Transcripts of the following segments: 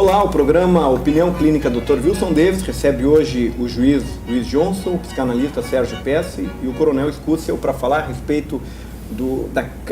Olá, o programa Opinião Clínica Dr. Wilson Davis recebe hoje o juiz Luiz Johnson, o psicanalista Sérgio Pesce e o coronel Escúcio para falar a respeito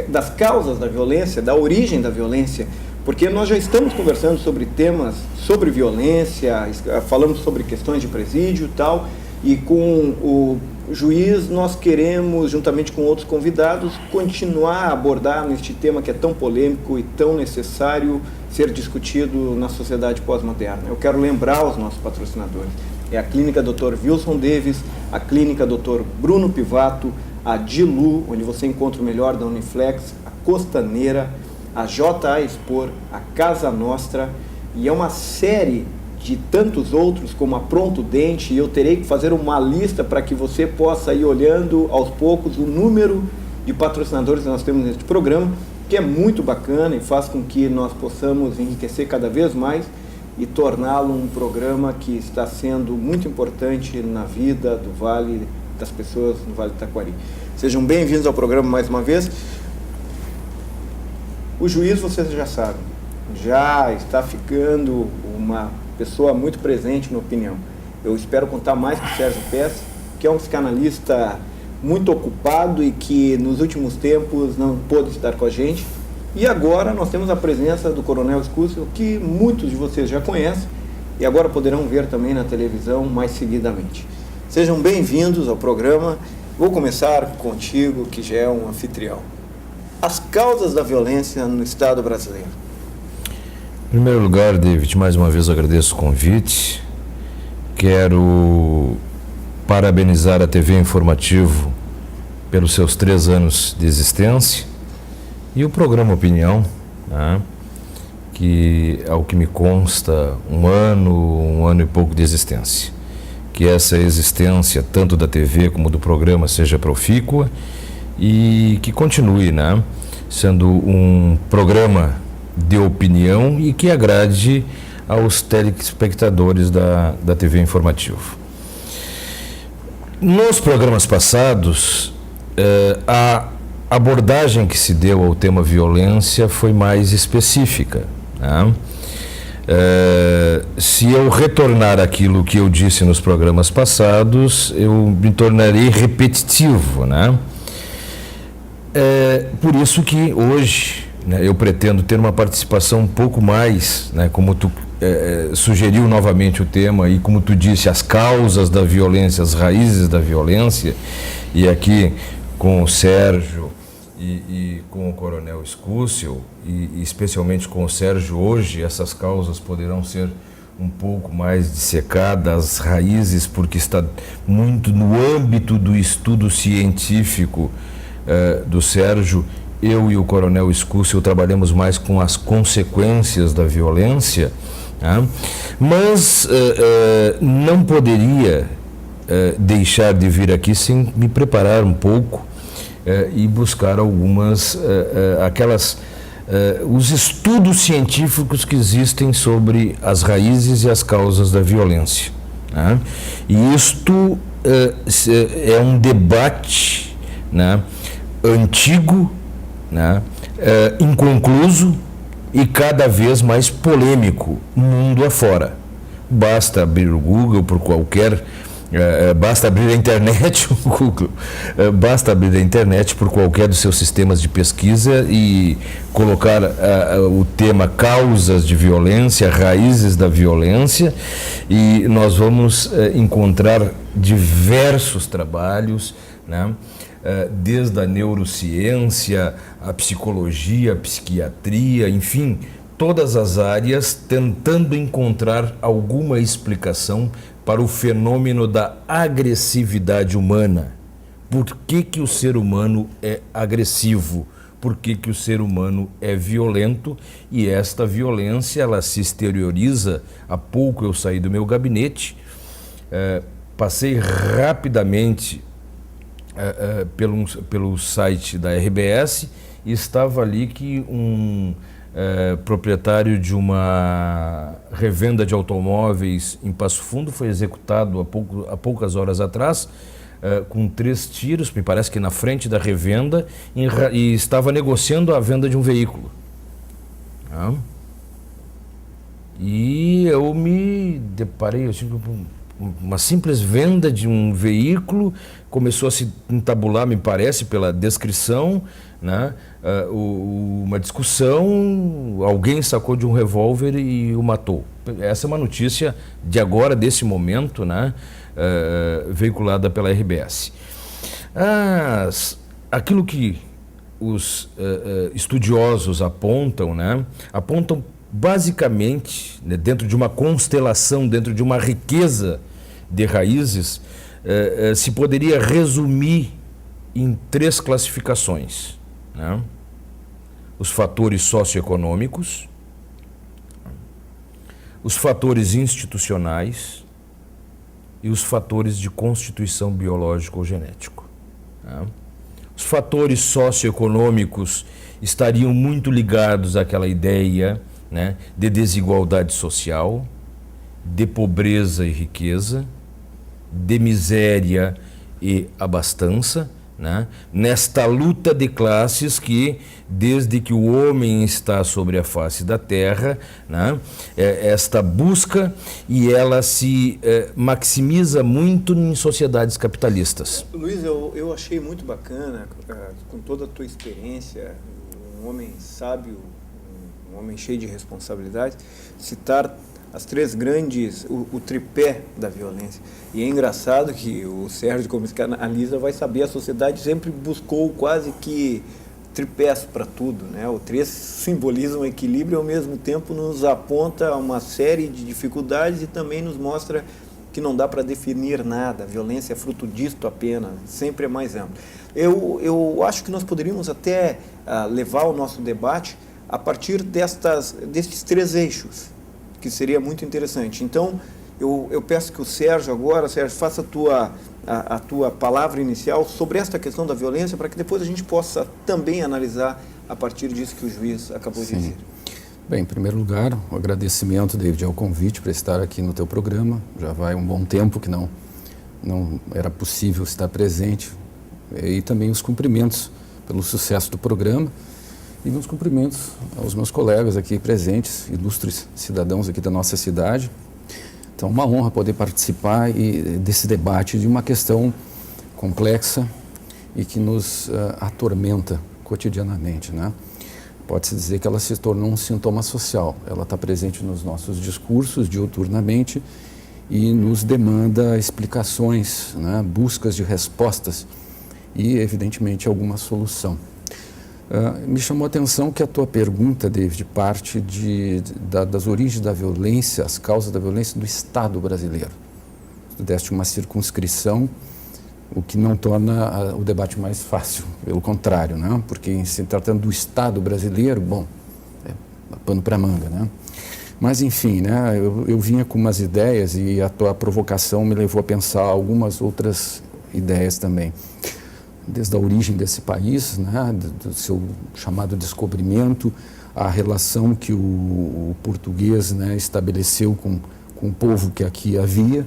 das causas da violência, da origem da violência, porque nós já estamos conversando sobre temas sobre violência, falamos sobre questões de presídio e tal, e com o juiz nós queremos, juntamente com outros convidados, continuar a abordar neste tema que é tão polêmico e tão necessário ser discutido na sociedade pós-moderna. Eu quero lembrar os nossos patrocinadores. É a Clínica Dr. Wilson Davis, a Clínica Dr. Bruno Pivato, a Dilu, onde você encontra o melhor da Uniflex, a Costaneira, a JA Expor, a Casa Nostra, e é uma série de tantos outros, como a Pronto Dente, e eu terei que fazer uma lista para que você possa ir olhando aos poucos o número de patrocinadores que nós temos neste programa, que é muito bacana e faz com que nós possamos enriquecer cada vez mais e torná-lo um programa que está sendo muito importante na vida do Vale, das pessoas no Vale do Taquari. Sejam bem-vindos ao programa mais uma vez. O juiz, vocês já sabem, já está ficando uma pessoa muito presente na opinião. Eu espero contar mais com o Sérgio Pesce, que é um psicanalista muito ocupado e que nos últimos tempos não pôde estar com a gente. E agora nós temos a presença do coronel Escúcio, que muitos de vocês já conhecem e agora poderão ver também na televisão mais seguidamente. Sejam bem-vindos ao programa. Vou começar contigo, que já é um anfitrião. As causas da violência no Estado brasileiro. Em primeiro lugar, David, mais uma vez agradeço o convite. Quero parabenizar a TV Informativo pelos seus 3 anos de existência e o programa Opinião, né, que, ao que me consta, um ano e pouco de existência. Que essa existência, tanto da TV como do programa, seja profícua e que continue, né, sendo um programa de opinião e que agrade aos telespectadores da TV Informativo. Nos programas passados, a abordagem que se deu ao tema violência foi mais específica, né? Se eu retornar aquilo que eu disse nos programas passados, eu me tornarei repetitivo, né? Por isso que hoje, né, eu pretendo ter uma participação um pouco mais, né, como tu sugeriu novamente o tema e como tu disse, as causas da violência, as raízes da violência, e aqui com o Sérgio e com o coronel Escúcio, e especialmente com o Sérgio hoje, essas causas poderão ser um pouco mais dissecadas, as raízes, porque está muito no âmbito do estudo científico do Sérgio. Eu e o coronel Escúcio trabalhamos mais com as consequências da violência, né? Mas não poderia deixar de vir aqui sem me preparar um pouco e buscar algumas, os estudos científicos que existem sobre as raízes e as causas da violência, né? E isto é um debate, né, antigo, né, inconcluso e cada vez mais polêmico mundo afora. Basta abrir o Google por qualquer, basta abrir a internet, o Google, basta abrir a internet por qualquer dos seus sistemas de pesquisa e colocar o tema causas de violência, raízes da violência, e nós vamos encontrar diversos trabalhos, né? Desde a neurociência, a psicologia, a psiquiatria, enfim, todas as áreas tentando encontrar alguma explicação para o fenômeno da agressividade humana. Por que o ser humano é agressivo? Por que o ser humano é violento? E esta violência, ela se exterioriza. Há pouco eu saí do meu gabinete, passei rapidamente pelo site da RBS e estava ali que um proprietário de uma revenda de automóveis em Passo Fundo foi executado há poucas horas atrás com 3 tiros, me parece que na frente da revenda, e estava negociando a venda de um veículo. E eu me deparei assim, com uma simples venda de um veículo, começou a se entabular, me parece, pela descrição, né? Uma discussão, alguém sacou de um revólver e o matou. Essa é uma notícia de agora, desse momento, né? Veiculada pela RBS. Aquilo que os estudiosos apontam, né? Apontam basicamente, né, dentro de uma constelação, dentro de uma riqueza de raízes, se poderia resumir em 3 classificações, né? Os fatores socioeconômicos, os fatores institucionais e os fatores de constituição biológico ou genético, né? Os fatores socioeconômicos estariam muito ligados àquela ideia, né, de desigualdade social, de pobreza e riqueza, de miséria e abastança, né, nesta luta de classes que, desde que o homem está sobre a face da terra, né, esta busca, e ela se maximiza muito em sociedades capitalistas. Luiz, eu achei muito bacana, com toda a tua experiência, um homem sábio, um homem cheio de responsabilidade, citar as 3 grandes, o tripé da violência. E é engraçado que o Sérgio, como psicanalista, vai saber, a sociedade sempre buscou quase que tripés para tudo, né? O 3 simboliza um equilíbrio e, ao mesmo tempo, nos aponta uma série de dificuldades e também nos mostra que não dá para definir nada. A violência é fruto disto apenas, sempre é mais amplo. Eu acho que nós poderíamos até levar o nosso debate a partir destes 3 eixos, que seria muito interessante. Então, eu peço que o Sérgio agora, faça a tua palavra inicial sobre esta questão da violência, para que depois a gente possa também analisar a partir disso que o juiz acabou de dizer. Bem, em primeiro lugar, o agradecimento, David, ao convite para estar aqui no teu programa. Já vai um bom tempo que não era possível estar presente. E também os cumprimentos pelo sucesso do programa. E meus cumprimentos aos meus colegas aqui presentes, ilustres cidadãos aqui da nossa cidade. Então, uma honra poder participar desse debate de uma questão complexa e que nos atormenta cotidianamente, né? Pode-se dizer que ela se tornou um sintoma social. Ela está presente nos nossos discursos diuturnamente e nos demanda explicações, né? Buscas de respostas e, evidentemente, alguma solução. Me chamou a atenção que a tua pergunta, David, parte das origens da violência, as causas da violência do Estado brasileiro. Tu deste uma circunscrição, o que não torna o debate mais fácil, pelo contrário, né? Porque se tratando do Estado brasileiro, bom, é pano para manga, né? Mas, enfim, né? Eu vinha com umas ideias e a tua provocação me levou a pensar algumas outras ideias também. Desde a origem desse país, né, do seu chamado descobrimento, a relação que o português, né, estabeleceu com o povo que aqui havia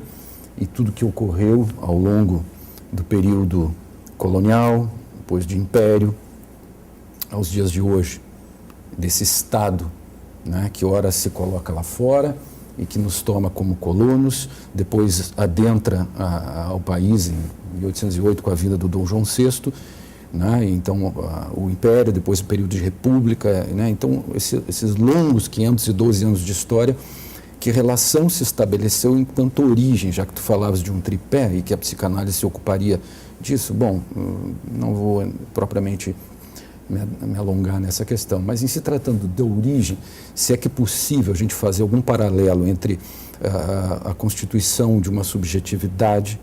e tudo que ocorreu ao longo do período colonial, depois de império, aos dias de hoje, desse Estado, né, que ora se coloca lá fora e que nos toma como colonos, depois adentra ao país em 1808 com a vinda do Dom João VI, né? Então o Império, depois o período de República, né? Então esses longos 512 anos de história, que relação se estabeleceu enquanto origem, já que tu falavas de um tripé e que a psicanálise se ocuparia disso. Bom, não vou propriamente me alongar nessa questão, mas em se tratando da origem, se é que é possível a gente fazer algum paralelo entre a constituição de uma subjetividade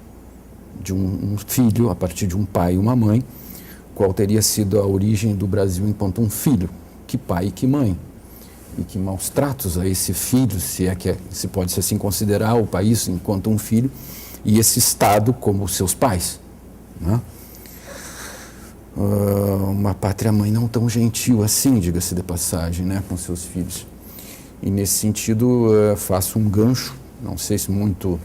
de um filho a partir de um pai e uma mãe, qual teria sido a origem do Brasil enquanto um filho, que pai e que mãe, e que maus tratos a esse filho, se pode assim considerar o país enquanto um filho, e esse Estado como seus pais, né? Uma pátria-mãe não tão gentil assim, diga-se de passagem, né, com seus filhos. E nesse sentido, faço um gancho, não sei se muito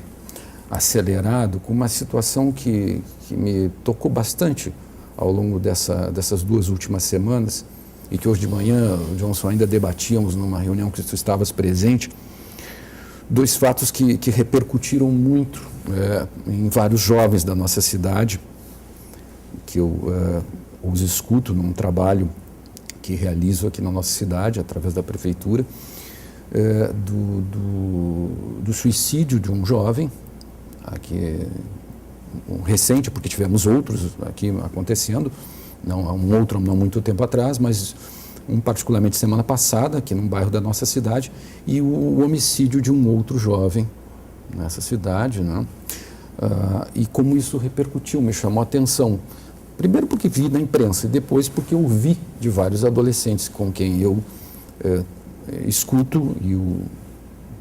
acelerado, com uma situação que me tocou bastante ao longo dessas 2 últimas semanas, e que hoje de manhã, Johnson, ainda debatíamos numa reunião que tu estavas presente, dois fatos que repercutiram muito em vários jovens da nossa cidade, que eu os escuto num trabalho que realizo aqui na nossa cidade, através da prefeitura, do suicídio de um jovem, aqui um recente, porque tivemos outros aqui acontecendo, um outro não muito tempo atrás, mas um particularmente semana passada, aqui num bairro da nossa cidade, e o homicídio de um outro jovem nessa cidade, né? E como isso repercutiu, me chamou a atenção. Primeiro porque vi na imprensa, e depois porque eu vi de vários adolescentes com quem eu escuto e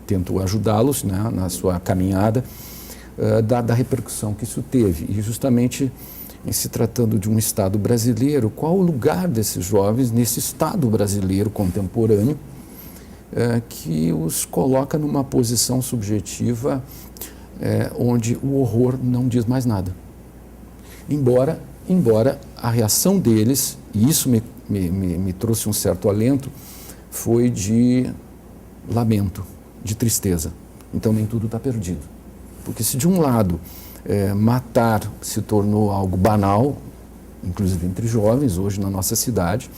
tento ajudá-los, né, na sua caminhada, da repercussão que isso teve. E justamente em se tratando de um Estado brasileiro, qual o lugar desses jovens nesse Estado brasileiro contemporâneo que os coloca numa posição subjetiva onde o horror não diz mais nada. Embora a reação deles, e isso me trouxe um certo alento, foi de lamento, de tristeza. Então nem tudo está perdido. Porque se de um lado matar se tornou algo banal, inclusive entre jovens, hoje na nossa cidade,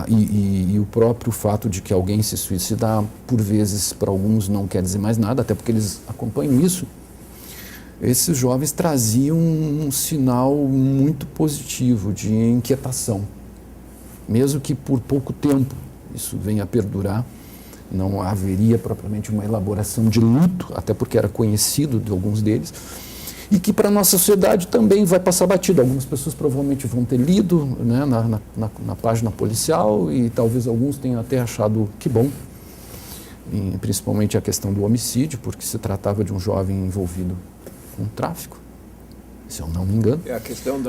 e o próprio fato de que alguém se suicidar, por vezes, para alguns não quer dizer mais nada, até porque eles acompanham isso, esses jovens traziam um sinal muito positivo de inquietação. Mesmo que por pouco tempo isso venha a perdurar, não haveria propriamente uma elaboração de luto, até porque era conhecido de alguns deles, e que para a nossa sociedade também vai passar batido. Algumas pessoas provavelmente vão ter lido, né, na página policial, e talvez alguns tenham até achado que bom, e principalmente a questão do homicídio, porque se tratava de um jovem envolvido com tráfico, se eu não me engano. É a questão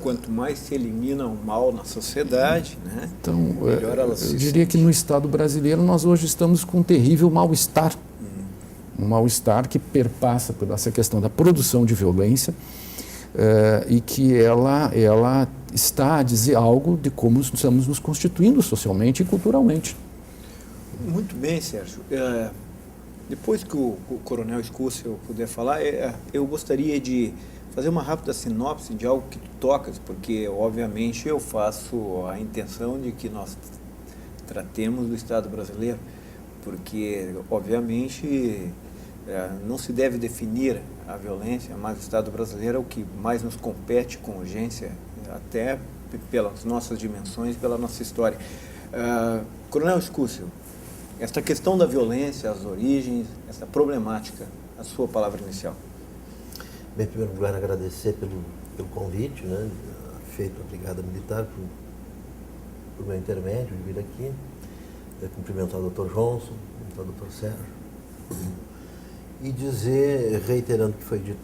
quanto mais se elimina o mal na sociedade, né, então, melhor ela se eu diria que no Estado brasileiro nós hoje estamos com um terrível mal-estar. Um mal-estar que perpassa por essa questão da produção de violência e que ela está a dizer algo de como estamos nos constituindo socialmente e culturalmente. Muito bem, Sérgio. Depois que o Coronel Escúcio puder falar, eu gostaria de fazer uma rápida sinopse de algo que tu tocas, porque, obviamente, eu faço a intenção de que nós tratemos do Estado brasileiro, porque, obviamente, não se deve definir a violência, mas o Estado brasileiro é o que mais nos compete com urgência, até pelas nossas dimensões, pela nossa história. Coronel Escúcio, esta questão da violência, as origens, essa problemática, a sua palavra inicial. Bem, em primeiro lugar, agradecer pelo convite, né, feito à Brigada Militar por meu intermédio de vir aqui, cumprimentar o Dr. Johnson, o Dr. Sérgio, e dizer, reiterando o que foi dito